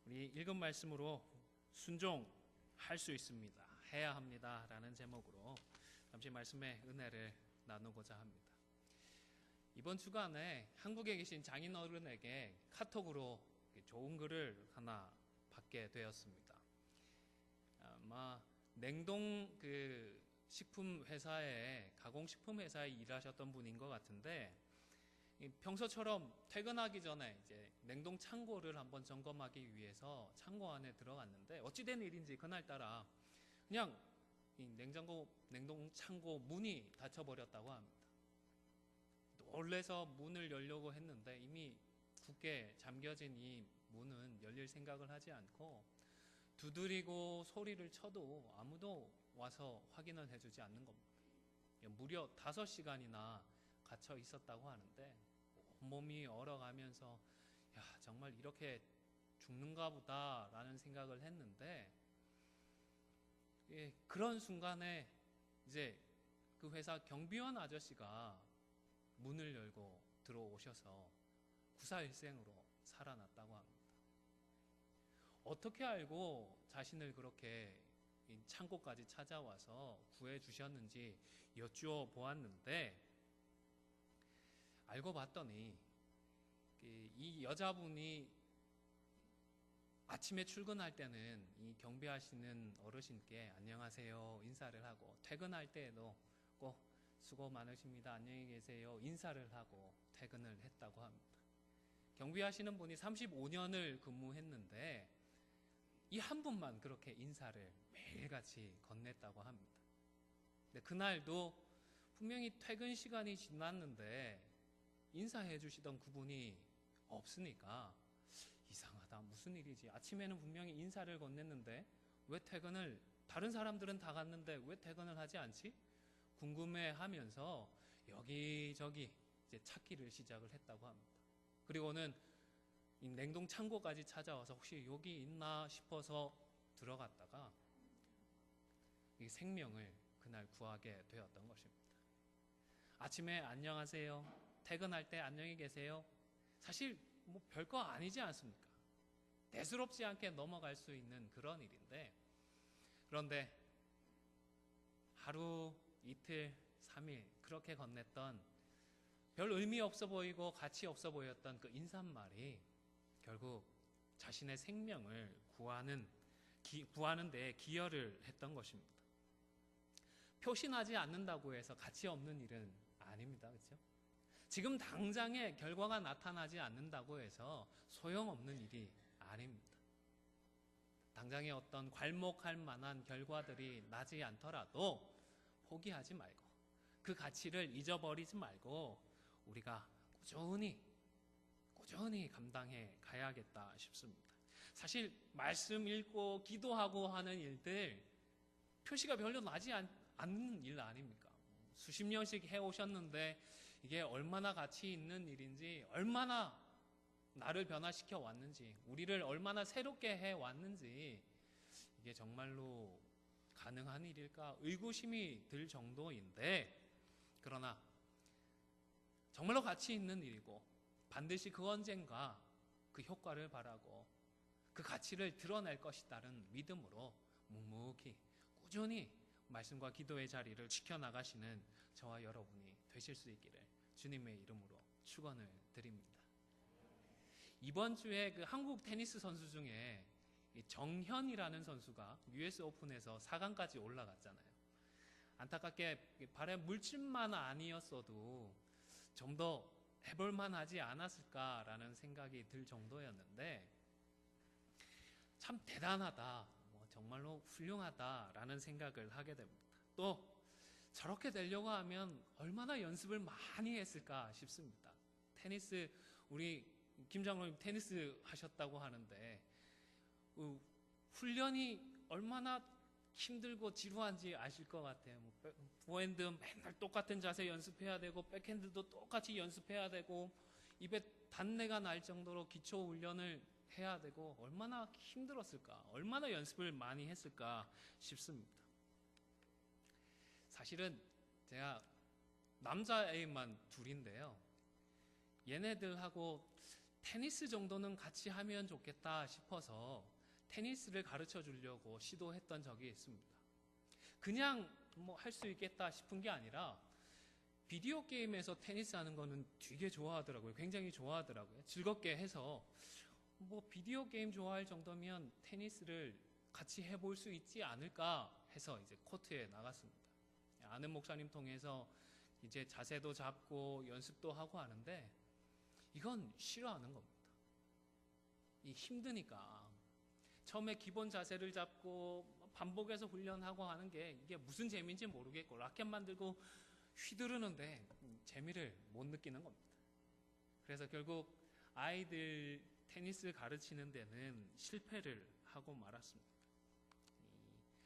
우리 읽은 말씀으로 순종할 수 있습니다. 해야 합니다. 라는 제목으로 잠시 말씀의 은혜를 나누고자 합니다. 이번 주간에 한국에 계신 장인어른에게 카톡으로 좋은 글을 하나 받게 되었습니다. 아마 냉동 식품 회사에 가공식품 회사에 일하셨던 분인 것 같은데 평소처럼 퇴근하기 전에 이제 냉동 창고를 한번 점검하기 위해서 창고 안에 들어갔는데 어찌된 일인지 그날따라 그냥 이 냉동 창고 문이 닫혀버렸다고 합니다. 놀래서 문을 열려고 했는데 이미 굳게 잠겨진 이 문은 열릴 생각을 하지 않고 두드리고 소리를 쳐도 아무도 와서 확인을 해주지 않는 겁니다. 무려 5시간이나 갇혀 있었다고 하는데 몸이 얼어가면서 정말 이렇게 죽는가 보다 라는 생각을 했는데 그런 순간에 이제 그 회사 경비원 아저씨가 문을 열고 들어오셔서 구사일생으로 살아났다고 합니다. 어떻게 알고 자신을 그렇게 창고까지 찾아와서 구해주셨는지 여쭈어 보았는데 알고 봤더니 이 여자분이 아침에 출근할 때는 이 경비하시는 어르신께 안녕하세요 인사를 하고 퇴근할 때에도 꼭 수고 많으십니다 안녕히 계세요 인사를 하고 퇴근을 했다고 합니다. 경비하시는 분이 35년을 근무했는데 이 한 분만 그렇게 인사를 매일같이 건넸다고 합니다. 근데 그날도 분명히 퇴근 시간이 지났는데 인사해 주시던 그분이 없으니까 이상하다 무슨 일이지 아침에는 분명히 인사를 건넸는데 왜 퇴근을 다른 사람들은 다 갔는데 왜 퇴근을 하지 않지? 궁금해하면서 여기저기 이제 찾기를 시작을 했다고 합니다. 그리고는 이 냉동 창고까지 찾아와서 혹시 여기 있나 싶어서 들어갔다가 이 생명을 그날 구하게 되었던 것입니다. 아침에 안녕하세요 퇴근할 때 안녕히 계세요 사실 뭐 별거 아니지 않습니까? 대수롭지 않게 넘어갈 수 있는 그런 일인데 그런데 하루 이틀 3일 그렇게 건넸던 별 의미 없어 보이고 가치 없어 보였던 그 인사말이 결국 자신의 생명을 구하는 데 기여를 했던 것입니다. 표시나지 않는다고 해서 가치 없는 일은 아닙니다. 그렇죠? 지금 당장에 결과가 나타나지 않는다고 해서 소용없는 일이 아닙니다. 당장에 어떤 괄목할 만한 결과들이 나지 않더라도 포기하지 말고 그 가치를 잊어버리지 말고 우리가 꾸준히 감당해 가야겠다 싶습니다. 사실 말씀 읽고 기도하고 하는 일들 표시가 별로 나지 않는 일 아닙니까? 수십 년씩 해오셨는데 이게 얼마나 가치 있는 일인지 얼마나 나를 변화시켜 왔는지 우리를 얼마나 새롭게 해왔는지 이게 정말로 가능한 일일까 의구심이 들 정도인데 그러나 정말로 가치 있는 일이고 반드시 그 언젠가 그 효과를 바라고 그 가치를 드러낼 것이라는 믿음으로 묵묵히 꾸준히 말씀과 기도의 자리를 지켜나가시는 저와 여러분이 되실 수 있기를 주님의 이름으로 축원을 드립니다. 이번 주에 그 한국 테니스 선수 중에 정현이라는 선수가 US 오픈에서 4강까지 올라갔잖아요. 안타깝게 발에 물집만 아니었어도 좀 더 해볼만 하지 않았을까라는 생각이 들 정도였는데 참 대단하다, 정말로 훌륭하다라는 생각을 하게 됩니다. 또 저렇게 되려고 하면 얼마나 연습을 많이 했을까 싶습니다. 테니스 우리 김 장로님 테니스 하셨다고 하는데 훈련이 얼마나 힘들고 지루한지 아실 것 같아요. 포핸드 맨날 똑같은 자세 연습해야 되고 백핸드도 똑같이 연습해야 되고 입에 단내가 날 정도로 기초 훈련을 해야 되고 얼마나 힘들었을까 얼마나 연습을 많이 했을까 싶습니다. 사실은 제가 남자애만 둘인데요 얘네들하고 테니스 정도는 같이 하면 좋겠다 싶어서 테니스를 가르쳐 주려고 시도했던 적이 있습니다. 그냥 뭐 할 수 있겠다 싶은 게 아니라 비디오 게임에서 테니스 하는 거는 되게 좋아하더라고요. 굉장히 좋아하더라고요. 즐겁게 해서 뭐 비디오 게임 좋아할 정도면 테니스를 같이 해볼 수 있지 않을까 해서 이제 코트에 나갔습니다. 아는 목사님 통해서 이제 자세도 잡고 연습도 하고 하는데 이건 싫어하는 겁니다. 이 힘드니까 처음에 기본 자세를 잡고 반복해서 훈련하고 하는 게 이게 무슨 재미인지 모르겠고 라켓 만들고 휘두르는데 재미를 못 느끼는 겁니다. 그래서 결국 아이들 테니스 가르치는 데는 실패를 하고 말았습니다.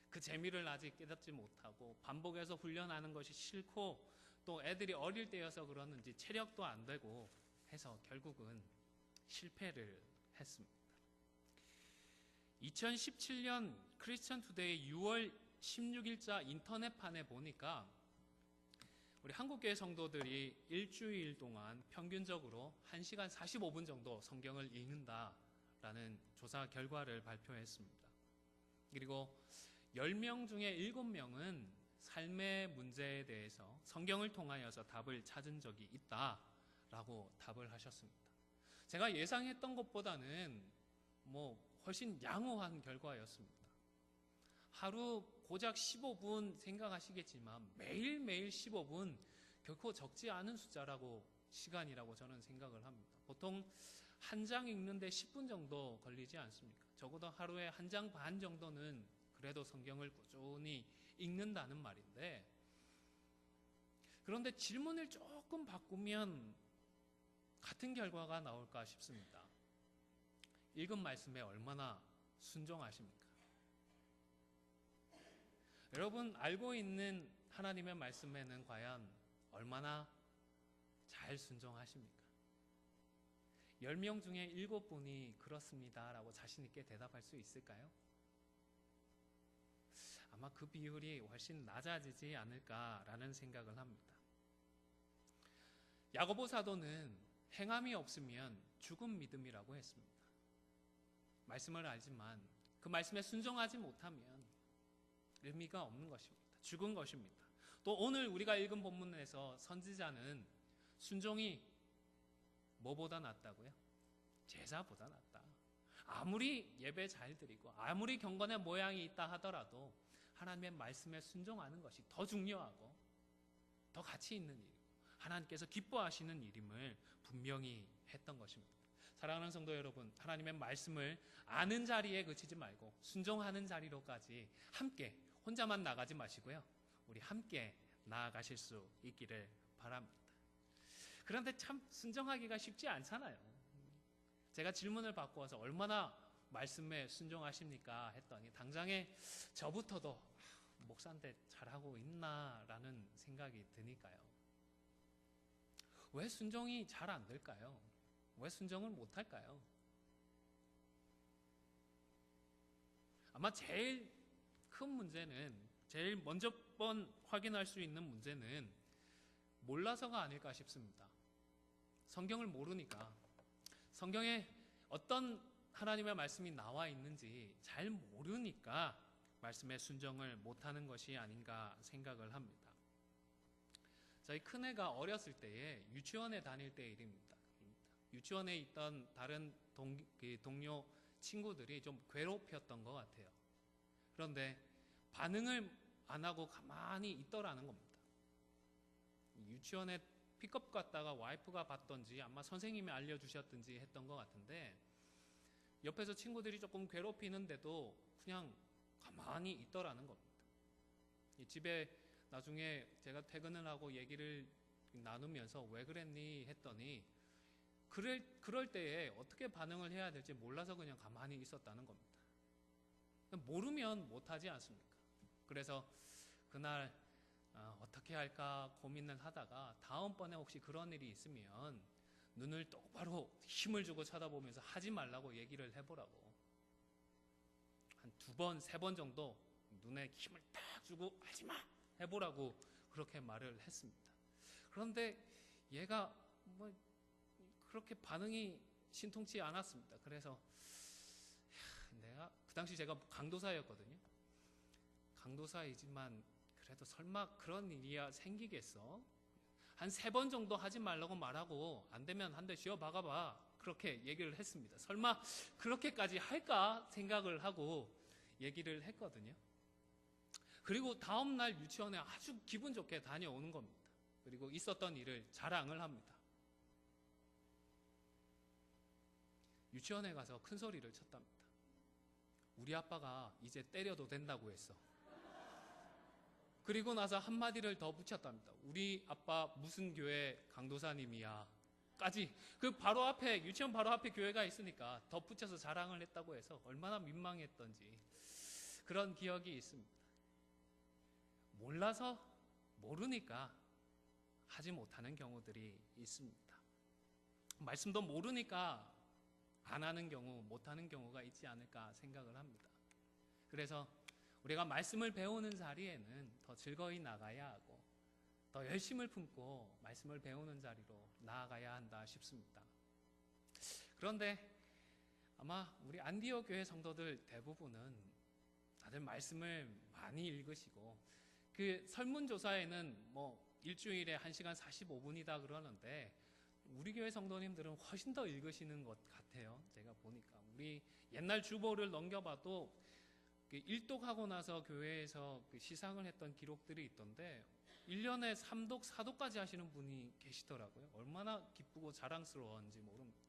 그 재미를 아직 깨닫지 못하고 반복해서 훈련하는 것이 싫고 또 애들이 어릴 때여서 그러는지 체력도 안 되고 해서 결국은 실패를 했습니다. 2017년 크리스천 투데이 6월 16일자 인터넷판에 보니까 우리 한국교회 성도들이 일주일 동안 평균적으로 1시간 45분 정도 성경을 읽는다라는 조사 결과를 발표했습니다. 그리고 10명 중에 7명은 삶의 문제에 대해서 성경을 통하여서 답을 찾은 적이 있다라고 답을 하셨습니다. 제가 예상했던 것보다는 훨씬 양호한 결과였습니다. 하루 고작 15분 생각하시겠지만 매일매일 15분 결코 적지 않은 숫자라고 시간이라고 저는 생각을 합니다. 보통 한 장 읽는데 10분 정도 걸리지 않습니까? 적어도 하루에 한 장 반 정도는 그래도 성경을 꾸준히 읽는다는 말인데, 그런데 질문을 조금 바꾸면 같은 결과가 나올까 싶습니다. 읽은 말씀에 얼마나 순종하십니까? 여러분 알고 있는 하나님의 말씀에는 과연 얼마나 잘 순종하십니까? 10명 중에 7분이 그렇습니다 라고 자신 있게 대답할 수 있을까요? 아마 그 비율이 훨씬 낮아지지 않을까라는 생각을 합니다. 야고보 사도는 행함이 없으면 죽은 믿음이라고 했습니다. 말씀을 알지만 그 말씀에 순종하지 못하면 의미가 없는 것입니다. 죽은 것입니다. 또 오늘 우리가 읽은 본문에서 선지자는 순종이 뭐보다 낫다고요? 제사보다 낫다. 아무리 예배 잘 드리고 아무리 경건의 모양이 있다 하더라도 하나님의 말씀에 순종하는 것이 더 중요하고 더 가치 있는 일이고 하나님께서 기뻐하시는 일임을 분명히 했던 것입니다. 사랑하는 성도 여러분, 하나님의 말씀을 아는 자리에 그치지 말고 순종하는 자리로까지 함께, 혼자만 나가지 마시고요, 우리 함께 나아가실 수 있기를 바랍니다. 그런데 참 순종하기가 쉽지 않잖아요. 제가 질문을 바꾸어서 얼마나 말씀에 순종하십니까 했더니 당장에 저부터도 목사인데 잘하고 있나라는 생각이 드니까요. 왜 순종이 잘 안 될까요? 왜 순종을 못할까요? 아마 제일 큰 문제는, 제일 먼저 확인할 수 있는 문제는 몰라서가 아닐까 싶습니다. 성경을 모르니까, 성경에 어떤 하나님의 말씀이 나와 있는지 잘 모르니까 말씀에 순종을 못하는 것이 아닌가 생각을 합니다. 저희 큰애가 어렸을 때에 유치원에 다닐 때 일입니다. 유치원에 있던 다른 동료 친구들이 좀 괴롭혔던 것 같아요. 그런데 반응을 안 하고 가만히 있더라는 겁니다. 유치원에 픽업 갔다가 와이프가 봤던지 아마 선생님이 알려주셨든지 했던 것 같은데 옆에서 친구들이 조금 괴롭히는데도 그냥 가만히 있더라는 겁니다. 집에 나중에 제가 퇴근을 하고 얘기를 나누면서 왜 그랬니 했더니 그럴 때에 어떻게 반응을 해야 될지 몰라서 그냥 가만히 있었다는 겁니다. 모르면 못하지 않습니까? 그래서 그날 어떻게 할까 고민을 하다가 다음번에 혹시 그런 일이 있으면 눈을 똑바로 힘을 주고 쳐다보면서 하지 말라고 얘기를 해보라고, 한 2번, 3번 정도 눈에 힘을 딱 주고 하지마 해보라고 그렇게 말을 했습니다. 그런데 얘가 그렇게 반응이 신통치 않았습니다. 그래서 내가 그 당시 제가 강도사였거든요. 강도사이지만 그래도 설마 그런 일이야 생기겠어? 한 3번 정도 하지 말라고 말하고 안 되면 한 대 쥐어 박아봐. 그렇게 얘기를 했습니다. 설마 그렇게까지 할까 생각을 하고 얘기를 했거든요. 그리고 다음날 유치원에 아주 기분 좋게 다녀오는 겁니다. 그리고 있었던 일을 자랑을 합니다. 유치원에 가서 큰 소리를 쳤답니다. 우리 아빠가 이제 때려도 된다고 했어. 그리고 나서 한마디를 더 붙였답니다. 우리 아빠 무슨 교회 강도사님이야 까지. 그 바로 앞에, 유치원 바로 앞에 교회가 있으니까 더 붙여서 자랑을 했다고 해서 얼마나 민망했던지 그런 기억이 있습니다. 몰라서, 모르니까 하지 못하는 경우들이 있습니다. 말씀도 모르니까 안 하는 경우, 못하는 경우가 있지 않을까 생각을 합니다. 그래서 우리가 말씀을 배우는 자리에는 더 즐거이 나가야 하고 더 열심을 품고 말씀을 배우는 자리로 나아가야 한다 싶습니다. 그런데 아마 우리 안디옥 교회 성도들 대부분은 다들 말씀을 많이 읽으시고, 그 설문조사에는 일주일에 1시간 45분이다 그러는데 우리 교회 성도님들은 훨씬 더 읽으시는 것 같아요. 제가 보니까 우리 옛날 주보를 넘겨봐도 일독하고 나서 교회에서 시상을 했던 기록들이 있던데 1년에 3독, 4독까지 하시는 분이 계시더라고요. 얼마나 기쁘고 자랑스러웠는지 모릅니다.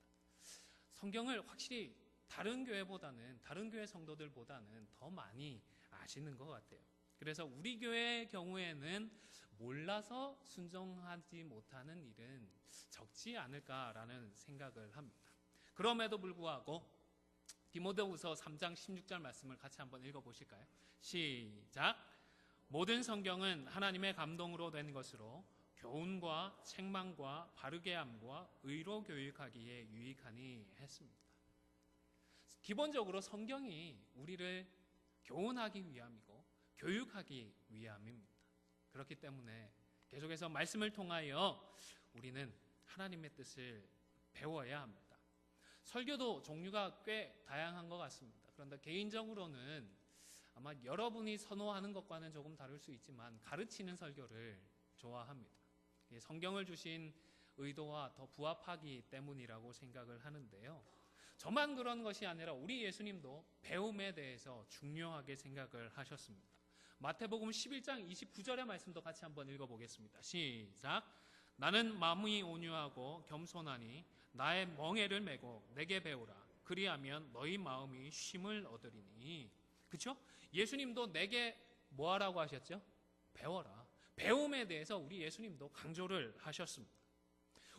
성경을 확실히 다른 교회보다는, 다른 교회 성도들보다는 더 많이 아시는 것 같아요. 그래서 우리 교회의 경우에는 몰라서 순종하지 못하는 일은 적지 않을까라는 생각을 합니다. 그럼에도 불구하고 디모데후서 3장 16절 말씀을 같이 한번 읽어보실까요? 시작! 모든 성경은 하나님의 감동으로 된 것으로 교훈과 책망과 바르게 함과 의로 교육하기에 유익하니 했습니다. 기본적으로 성경이 우리를 교훈하기 위함이고 교육하기 위함입니다. 그렇기 때문에 계속해서 말씀을 통하여 우리는 하나님의 뜻을 배워야 합니다. 설교도 종류가 꽤 다양한 것 같습니다. 그런데 개인적으로는 아마 여러분이 선호하는 것과는 조금 다를 수 있지만 가르치는 설교를 좋아합니다. 성경을 주신 의도와 더 부합하기 때문이라고 생각을 하는데요. 저만 그런 것이 아니라 우리 예수님도 배움에 대해서 중요하게 생각을 하셨습니다. 마태복음 11장 29절의 말씀도 같이 한번 읽어보겠습니다. 시작! 나는 마음이 온유하고 겸손하니 나의 멍에를 메고 내게 배우라. 그리하면 너희 마음이 쉼을 얻으리니. 그렇죠? 예수님도 내게 뭐 하라고 하셨죠? 배워라. 배움에 대해서 우리 예수님도 강조를 하셨습니다.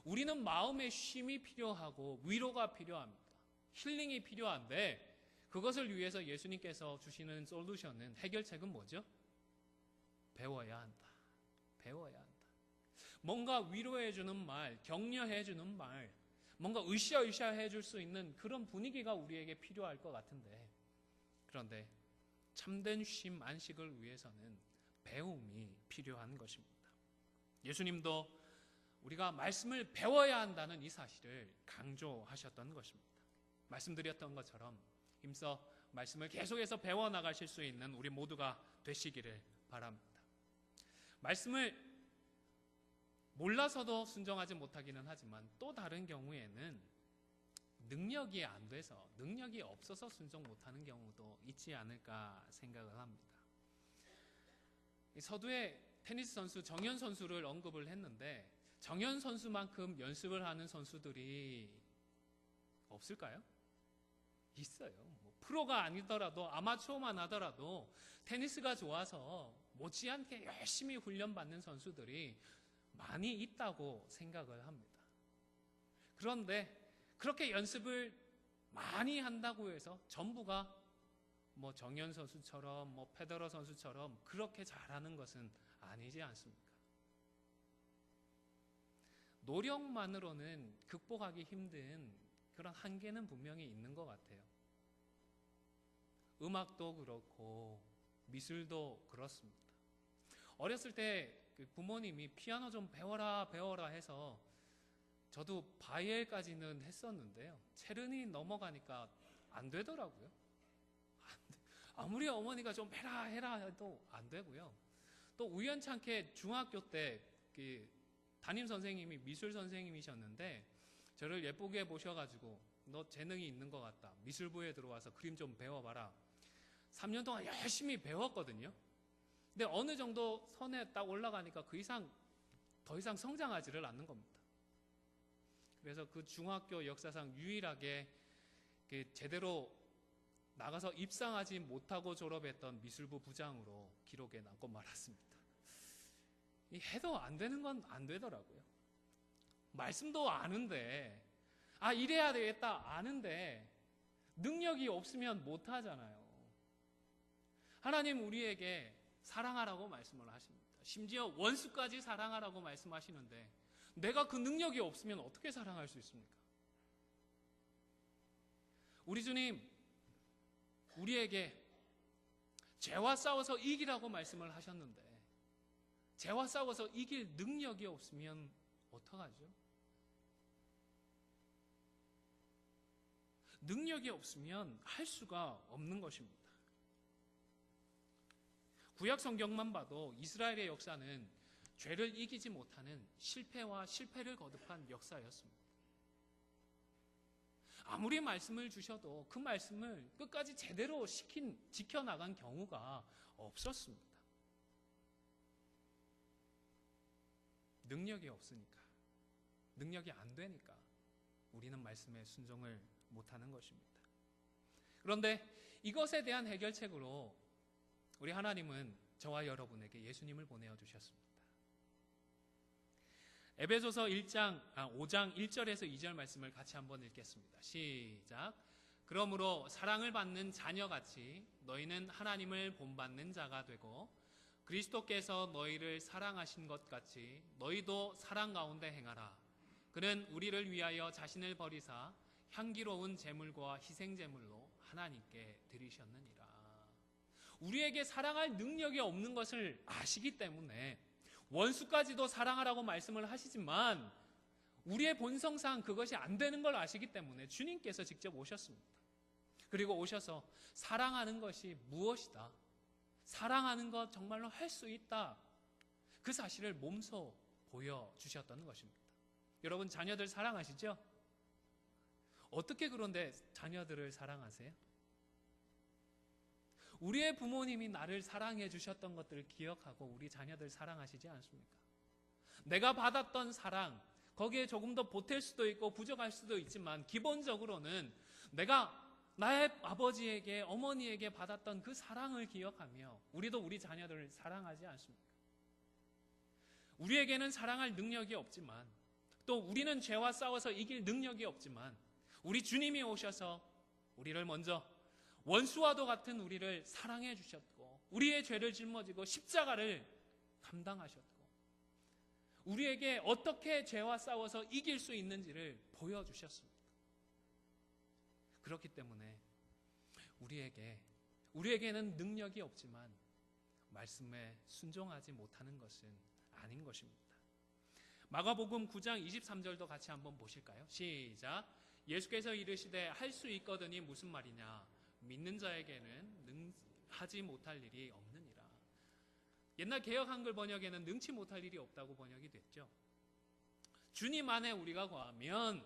우리는 마음의 쉼이 필요하고 위로가 필요합니다. 힐링이 필요한데 그것을 위해서 예수님께서 주시는 솔루션은, 해결책은 뭐죠? 배워야 한다. 배워야 한다. 뭔가 위로해주는 말, 격려해주는 말, 뭔가 으쌰으쌰 해줄 수 있는 그런 분위기가 우리에게 필요할 것 같은데, 그런데 참된 쉼, 안식을 위해서는 배움이 필요한 것입니다. 예수님도 우리가 말씀을 배워야 한다는 이 사실을 강조하셨던 것입니다. 말씀드렸던 것처럼 힘써 말씀을 계속해서 배워나가실 수 있는 우리 모두가 되시기를 바랍니다. 말씀을 몰라서도 순종하지 못하기는 하지만 또 다른 경우에는 능력이 안 돼서, 능력이 없어서 순종 못하는 경우도 있지 않을까 생각을 합니다. 서두에 테니스 선수 정현 선수를 언급을 했는데 정현 선수만큼 연습을 하는 선수들이 없을까요? 있어요. 프로가 아니더라도 아마추어만 하더라도 테니스가 좋아서 못지않게 열심히 훈련받는 선수들이 많이 있다고 생각을 합니다. 그런데 그렇게 연습을 많이 한다고 해서 전부가 정현 선수처럼 페더러 선수처럼 그렇게 잘하는 것은 아니지 않습니까? 노력만으로는 극복하기 힘든 그런 한계는 분명히 있는 것 같아요. 음악도 그렇고 미술도 그렇습니다. 어렸을 때 부모님이 피아노 좀 배워라 해서 저도 바이엘까지는 했었는데요. 체르니 넘어가니까 안 되더라고요. 아무리 어머니가 좀 해라 해도 안 되고요. 또 우연찮게 중학교 때 그 담임 선생님이 미술 선생님이셨는데 저를 예쁘게 보셔가지고 너 재능이 있는 것 같다. 미술부에 들어와서 그림 좀 배워봐라. 3년 동안 열심히 배웠거든요. 근데 어느 정도 선에 딱 올라가니까 더 이상 성장하지를 않는 겁니다. 그래서 그 중학교 역사상 유일하게 제대로 나가서 입상하지 못하고 졸업했던 미술부 부장으로 기록에 남고 말았습니다. 해도 안 되는 건 안 되더라고요. 말씀도 아는데, 이래야 되겠다 아는데 능력이 없으면 못 하잖아요. 하나님 우리에게 사랑하라고 말씀을 하십니다. 심지어 원수까지 사랑하라고 말씀하시는데 내가 그 능력이 없으면 어떻게 사랑할 수 있습니까? 우리 주님 우리에게 죄와 싸워서 이기라고 말씀을 하셨는데 죄와 싸워서 이길 능력이 없으면 어떡하죠? 능력이 없으면 할 수가 없는 것입니다. 구약 성경만 봐도 이스라엘의 역사는 죄를 이기지 못하는 실패와 실패를 거듭한 역사였습니다. 아무리 말씀을 주셔도 그 말씀을 끝까지 제대로 지켜나간 경우가 없었습니다. 능력이 없으니까, 능력이 안 되니까 우리는 말씀에 순종을 못하는 것입니다. 그런데 이것에 대한 해결책으로 우리 하나님은 저와 여러분에게 예수님을 보내어 주셨습니다. 에베소서 5장 1절에서 2절 말씀을 같이 한번 읽겠습니다. 시작. 그러므로 사랑을 받는 자녀같이 너희는 하나님을 본받는 자가 되고 그리스도께서 너희를 사랑하신 것 같이 너희도 사랑 가운데 행하라. 그는 우리를 위하여 자신을 버리사 향기로운 제물과 희생제물로 하나님께 드리셨느니라. 우리에게 사랑할 능력이 없는 것을 아시기 때문에 원수까지도 사랑하라고 말씀을 하시지만 우리의 본성상 그것이 안 되는 걸 아시기 때문에 주님께서 직접 오셨습니다. 그리고 오셔서 사랑하는 것이 무엇이다, 사랑하는 것 정말로 할 수 있다, 그 사실을 몸소 보여주셨다는 것입니다. 여러분 자녀들 사랑하시죠? 어떻게 그런데 자녀들을 사랑하세요? 우리의 부모님이 나를 사랑해 주셨던 것들을 기억하고 우리 자녀들 사랑하시지 않습니까? 내가 받았던 사랑, 거기에 조금 더 보탤 수도 있고 부족할 수도 있지만 기본적으로는 내가 나의 아버지에게, 어머니에게 받았던 그 사랑을 기억하며 우리도 우리 자녀들을 사랑하지 않습니까? 우리에게는 사랑할 능력이 없지만 또 우리는 죄와 싸워서 이길 능력이 없지만 우리 주님이 오셔서 우리를 먼저 원수와도 같은 우리를 사랑해 주셨고 우리의 죄를 짊어지고 십자가를 감당하셨고 우리에게 어떻게 죄와 싸워서 이길 수 있는지를 보여주셨습니다. 그렇기 때문에 우리에게는 능력이 없지만 말씀에 순종하지 못하는 것은 아닌 것입니다. 마가복음 9장 23절도 같이 한번 보실까요? 시작. 예수께서 이르시되 할 수 있거든이 무슨 말이냐? 믿는 자에게는 하지 못할 일이 없느니라. 옛날 개역 한글 번역에는 능치 못할 일이 없다고 번역이 됐죠. 주님 안에 우리가 거하면,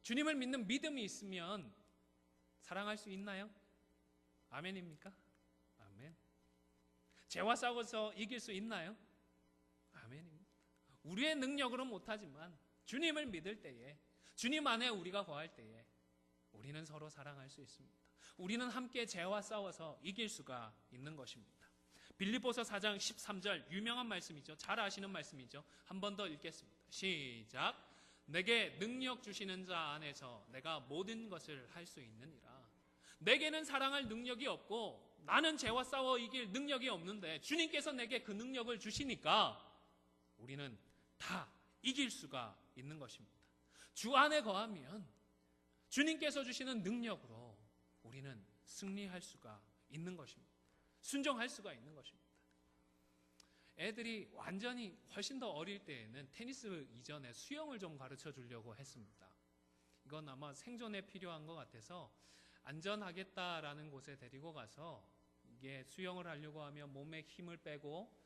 주님을 믿는 믿음이 있으면 사랑할 수 있나요? 아멘입니까? 아멘. 죄와 싸워서 이길 수 있나요? 아멘입니다. 우리의 능력으로 못하지만 주님을 믿을 때에, 주님 안에 우리가 거할 때에 우리는 서로 사랑할 수 있습니다. 우리는 함께 죄와 싸워서 이길 수가 있는 것입니다. 빌립보서 4장 13절 유명한 말씀이죠. 잘 아시는 말씀이죠. 한 번 더 읽겠습니다. 시작. 내게 능력 주시는 자 안에서 내가 모든 것을 할 수 있느니라. 내게는 사랑할 능력이 없고 나는 죄와 싸워 이길 능력이 없는데 주님께서 내게 그 능력을 주시니까 우리는 다 이길 수가 있는 것입니다. 주 안에 거하면 주님께서 주시는 능력으로 우리는 승리할 수가 있는 것입니다. 순종할 수가 있는 것입니다. 애들이 완전히 훨씬 더 어릴 때에는 테니스 이전에 수영을 좀 가르쳐 주려고 했습니다. 이건 아마 생존에 필요한 것 같아서 안전하겠다라는 곳에 데리고 가서 이게 수영을 하려고 하면 몸에 힘을 빼고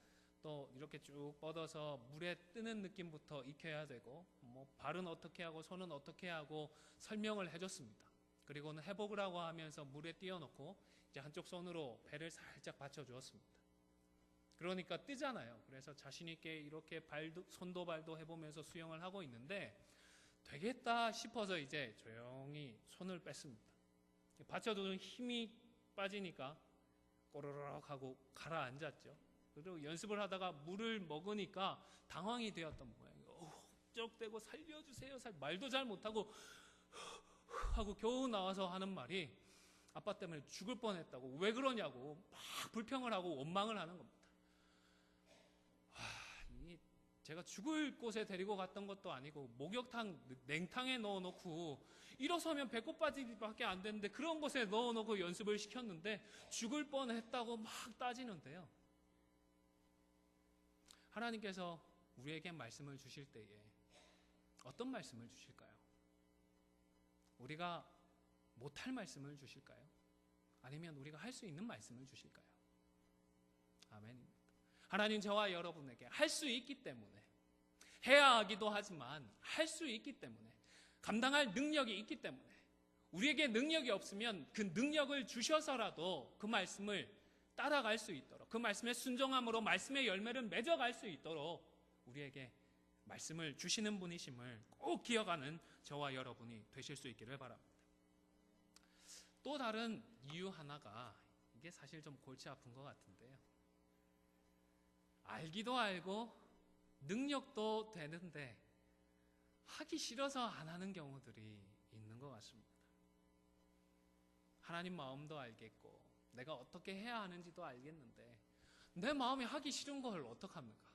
또 이렇게 쭉 뻗어서 물에 뜨는 느낌부터 익혀야 되고 뭐 발은 어떻게 하고 손은 어떻게 하고 설명을 해줬습니다. 그리고는 해보라고 하면서 물에 띄워놓고 이제 한쪽 손으로 배를 살짝 받쳐주었습니다. 그러니까 뜨잖아요. 그래서 자신 있게 이렇게 손도 발도 해보면서 수영을 하고 있는데 되겠다 싶어서 이제 조용히 손을 뺐습니다. 받쳐두는 힘이 빠지니까 꼬르륵 하고 가라앉았죠. 그리고 연습을 하다가 물을 먹으니까 당황이 되었던 모양이에요. 쩍대고 살려주세요. 말도 잘 못하고 하고 겨우 나와서 하는 말이 아빠 때문에 죽을 뻔했다고. 왜 그러냐고 막 불평을 하고 원망을 하는 겁니다. 제가 죽을 곳에 데리고 갔던 것도 아니고 목욕탕 냉탕에 넣어놓고 일어서면 배꼽 빠지기밖에 안 되는데 그런 곳에 넣어놓고 연습을 시켰는데 죽을 뻔했다고 막 따지는데요. 하나님께서 우리에게 말씀을 주실 때에 어떤 말씀을 주실까요? 우리가 못할 말씀을 주실까요? 아니면 우리가 할 수 있는 말씀을 주실까요? 아멘입니다. 하나님 저와 여러분에게 할 수 있기 때문에 해야 하기도 하지만 할 수 있기 때문에 감당할 능력이 있기 때문에 우리에게 능력이 없으면 그 능력을 주셔서라도 그 말씀을 따라갈 수 있도록 그 말씀에 순종함으로 말씀의 열매를 맺어갈 수 있도록 우리에게 말씀을 주시는 분이심을 꼭 기억하는 저와 여러분이 되실 수 있기를 바랍니다. 또 다른 이유 하나가 이게 사실 좀 골치 아픈 것 같은데요. 알기도 알고 능력도 되는데 하기 싫어서 안 하는 경우들이 있는 것 같습니다. 하나님 마음도 알겠고 내가 어떻게 해야 하는지도 알겠는데 내 마음이 하기 싫은 걸 어떡합니까?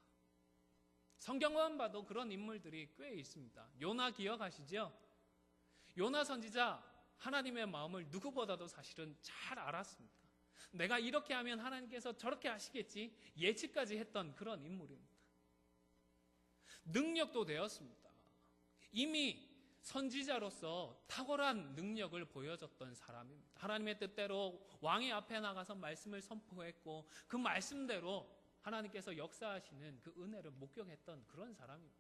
성경만 봐도 그런 인물들이 꽤 있습니다. 요나 기억하시죠? 요나 선지자 하나님의 마음을 누구보다도 사실은 잘 알았습니다. 내가 이렇게 하면 하나님께서 저렇게 하시겠지 예측까지 했던 그런 인물입니다. 능력도 되었습니다. 이미 선지자로서 탁월한 능력을 보여줬던 사람입니다. 하나님의 뜻대로 왕의 앞에 나가서 말씀을 선포했고 그 말씀대로 하나님께서 역사하시는 그 은혜를 목격했던 그런 사람입니다.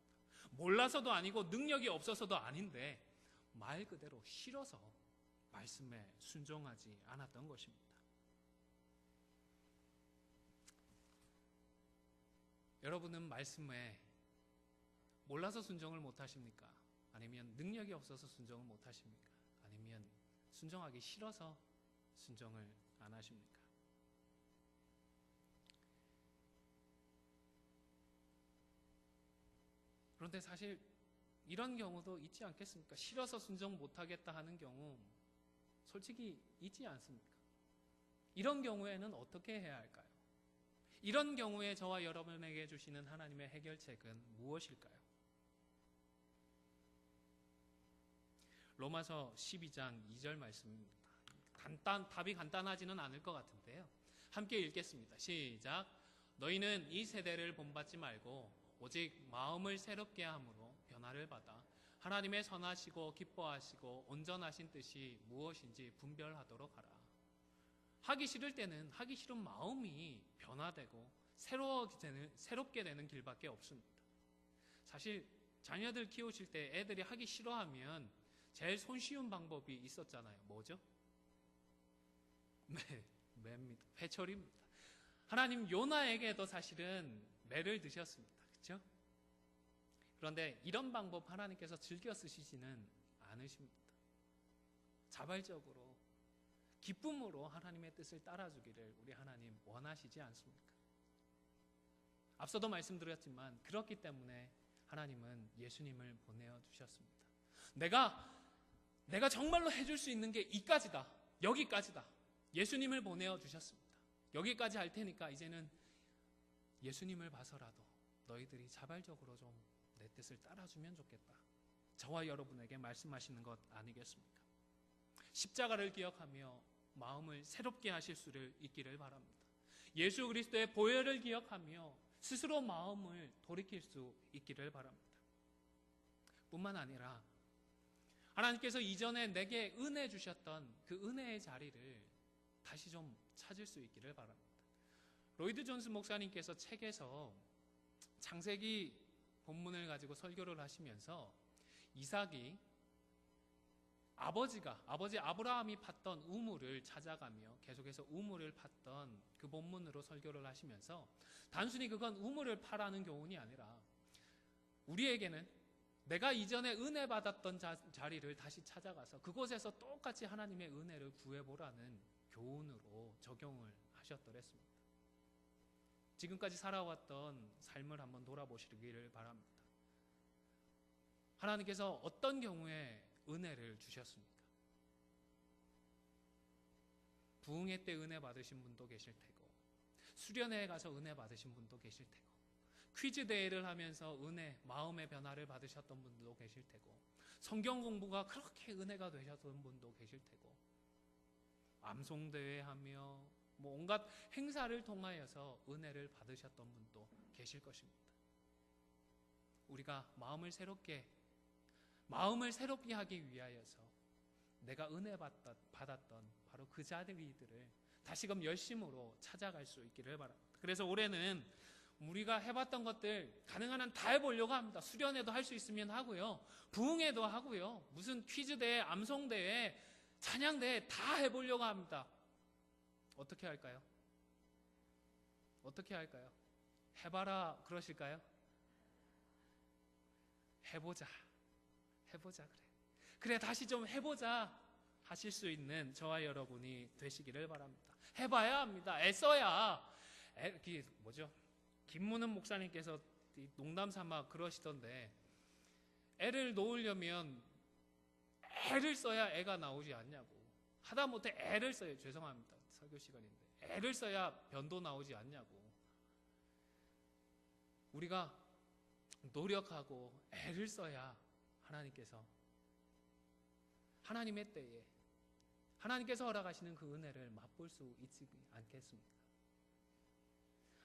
몰라서도 아니고 능력이 없어서도 아닌데 말 그대로 싫어서 말씀에 순종하지 않았던 것입니다. 여러분은 말씀에 몰라서 순종을 못하십니까? 아니면 능력이 없어서 순종을 못하십니까? 아니면 순종하기 싫어서 순종을 안 하십니까? 그런데 사실 이런 경우도 있지 않겠습니까? 싫어서 순종 못하겠다 하는 경우 솔직히 있지 않습니까? 이런 경우에는 어떻게 해야 할까요? 이런 경우에 저와 여러분에게 주시는 하나님의 해결책은 무엇일까요? 로마서 12장 2절 말씀입니다. 답이 간단하지는 않을 것 같은데요. 함께 읽겠습니다. 시작. 너희는 이 세대를 본받지 말고 오직 마음을 새롭게 함으로 변화를 받아 하나님의 선하시고 기뻐하시고 온전하신 뜻이 무엇인지 분별하도록 하라. 하기 싫을 때는 하기 싫은 마음이 변화되고 새롭게 되는 길밖에 없습니다. 사실 자녀들 키우실 때 애들이 하기 싫어하면 제일 손쉬운 방법이 있었잖아요. 뭐죠? 매입니다. 회초리입니다. 하나님 요나에게도 사실은 매를 드셨습니다. 그렇죠? 그런데 이런 방법 하나님께서 즐겨 쓰시지는 않으십니다. 자발적으로 기쁨으로 하나님의 뜻을 따라주기를 우리 하나님 원하시지 않습니까? 앞서도 말씀드렸지만 그렇기 때문에 하나님은 예수님을 보내주셨습니다. 내가 정말로 해줄 수 있는 게 이까지다. 여기까지다. 예수님을 보내주셨습니다. 여기까지 할 테니까 이제는 예수님을 봐서라도 너희들이 자발적으로 좀 내 뜻을 따라주면 좋겠다. 저와 여러분에게 말씀하시는 것 아니겠습니까? 십자가를 기억하며 마음을 새롭게 하실 수를 있기를 바랍니다. 예수 그리스도의 보혈을 기억하며 스스로 마음을 돌이킬 수 있기를 바랍니다. 뿐만 아니라 하나님께서 이전에 내게 은혜 주셨던 그 은혜의 자리를 다시 좀 찾을 수 있기를 바랍니다. 로이드 존스 목사님께서 책에서 창세기 본문을 가지고 설교를 하시면서 이삭이 아버지 아브라함이 팠던 우물을 찾아가며 계속해서 우물을 팠던 그 본문으로 설교를 하시면서 단순히 그건 우물을 파라는 교훈이 아니라 우리에게는 내가 이전에 은혜 받았던 자리를 다시 찾아가서 그곳에서 똑같이 하나님의 은혜를 구해보라는 교훈으로 적용을 하셨더랬습니다. 지금까지 살아왔던 삶을 한번 돌아보시기를 바랍니다. 하나님께서 어떤 경우에 은혜를 주셨습니까? 부흥회 때 은혜 받으신 분도 계실 테고, 수련회에 가서 은혜 받으신 분도 계실 테고, 퀴즈 대회를 하면서 마음의 변화를 받으셨던 분도 계실 테고, 성경 공부가 그렇게 은혜가 되셨던 분도 계실 테고, 암송대회 하며 온갖 행사를 통하여서 은혜를 받으셨던 분도 계실 것입니다. 우리가 마음을 새롭게 하기 위하여서 내가 은혜 받았던 바로 그 자리들을 다시금 열심으로 찾아갈 수 있기를 바랍니다. 그래서 올해는 우리가 해봤던 것들 가능한 한 다 해보려고 합니다. 수련회도 할 수 있으면 하고요, 부흥회도 하고요, 무슨 퀴즈대회, 암송대회, 찬양대회 다 해보려고 합니다. 어떻게 할까요? 어떻게 할까요? 해봐라 그러실까요? 해보자 그래 다시 좀 해보자 하실 수 있는 저와 여러분이 되시기를 바랍니다. 해봐야 합니다. 애써야. 김문은 목사님께서 농담 삼아 그러시던데, 애를 놓으려면 애를 써야 애가 나오지 않냐고. 하다못해 애를 써야, 죄송합니다, 설교 시간인데, 애를 써야 변도 나오지 않냐고. 우리가 노력하고 애를 써야 하나님께서 하나님의 때에 하나님께서 허락하시는 그 은혜를 맛볼 수 있지 않겠습니까?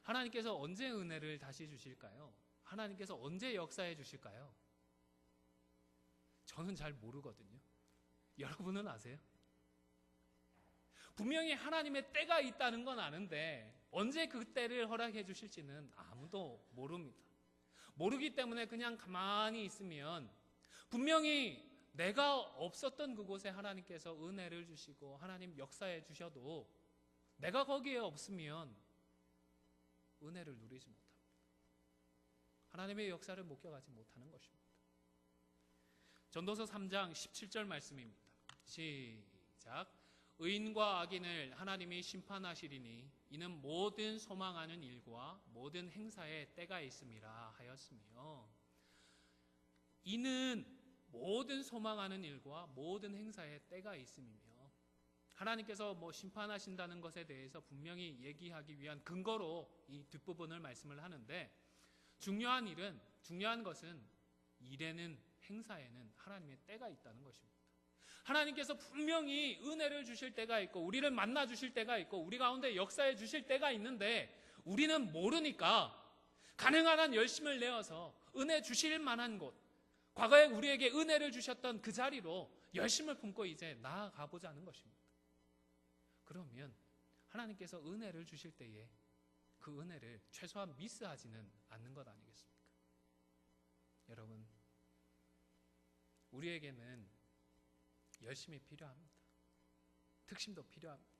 하나님께서 언제 은혜를 다시 주실까요? 하나님께서 언제 역사해 주실까요? 저는 잘 모르거든요. 여러분은 아세요? 분명히 하나님의 때가 있다는 건 아는데 언제 그 때를 허락해 주실지는 아무도 모릅니다. 모르기 때문에 그냥 가만히 있으면 분명히 내가 없었던 그곳에 하나님께서 은혜를 주시고 하나님 역사해 주셔도 내가 거기에 없으면 은혜를 누리지 못합니다. 하나님의 역사를 목격하지 못하는 것입니다. 전도서 3장 17절 말씀입니다. 시작. 의인과 악인을 하나님이 심판하시리니 이는 모든 소망하는 일과 모든 행사에 때가 있음이라 하였으며, 이는 모든 소망하는 일과 모든 행사에 때가 있음이며, 하나님께서 심판하신다는 것에 대해서 분명히 얘기하기 위한 근거로 이 뒷부분을 말씀을 하는데, 중요한 것은 일에는, 행사에는 하나님의 때가 있다는 것입니다. 하나님께서 분명히 은혜를 주실 때가 있고 우리를 만나 주실 때가 있고 우리 가운데 역사해 주실 때가 있는데 우리는 모르니까 가능한 한 열심을 내어서 은혜 주실 만한 곳, 과거에 우리에게 은혜를 주셨던 그 자리로 열심을 품고 이제 나아가 보자는 것입니다. 그러면 하나님께서 은혜를 주실 때에 그 은혜를 최소한 미스하지는 않는 것 아니겠습니까? 여러분, 우리에게는 열심이 필요합니다. 특심도 필요합니다.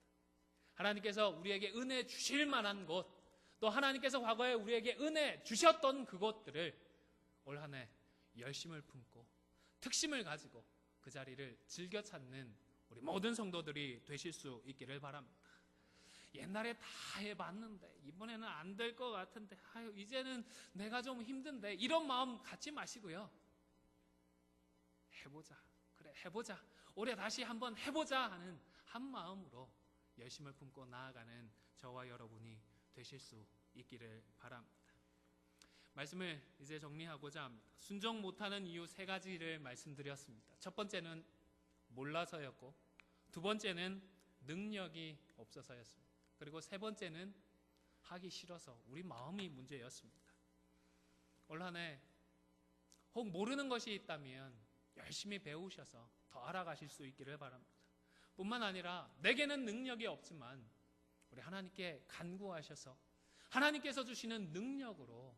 하나님께서 우리에게 은혜 주실 만한 곳, 또 하나님께서 과거에 우리에게 은혜 주셨던 그곳들을 올 한 해 열심을 품고 특심을 가지고 그 자리를 즐겨 찾는 우리 모든 성도들이 되실 수 있기를 바랍니다. 옛날에 다 해봤는데 이번에는 안 될 것 같은데 이제는 내가 좀 힘든데, 이런 마음 갖지 마시고요. 해보자. 그래, 해보자. 올해 다시 한번 해보자 하는 한 마음으로 열심을 품고 나아가는 저와 여러분이 되실 수 있기를 바랍니다. 말씀을 이제 정리하고자 합니다. 순종 못하는 이유 3가지를 말씀드렸습니다. 첫 번째는 몰라서였고, 두 번째는 능력이 없어서였습니다. 그리고 세 번째는 하기 싫어서 우리 마음이 문제였습니다. 올 한 해 혹 모르는 것이 있다면 열심히 배우셔서 더 알아가실 수 있기를 바랍니다. 뿐만 아니라 내게는 능력이 없지만 우리 하나님께 간구하셔서 하나님께서 주시는 능력으로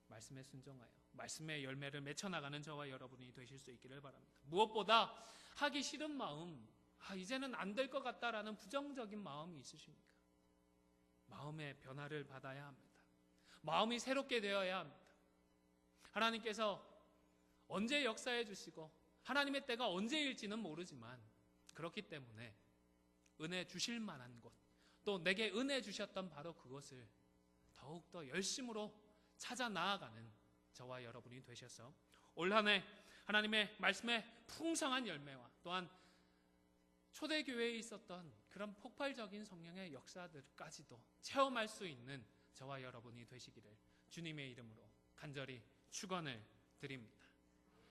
말씀에 순종하여 말씀의 열매를 맺혀나가는 저와 여러분이 되실 수 있기를 바랍니다. 무엇보다 하기 싫은 마음, 이제는 안 될 것 같다라는 부정적인 마음이 있으십니까? 마음의 변화를 받아야 합니다. 마음이 새롭게 되어야 합니다. 하나님께서 언제 역사해 주시고 하나님의 때가 언제일지는 모르지만 그렇기 때문에 은혜 주실 만한 곳, 또 내게 은혜 주셨던 바로 그것을 더욱더 열심으로 찾아 나아가는 저와 여러분이 되셔서 올 한 해 하나님의 말씀의 풍성한 열매와 또한 초대교회에 있었던 그런 폭발적인 성령의 역사들까지도 체험할 수 있는 저와 여러분이 되시기를 주님의 이름으로 간절히 축원을 드립니다.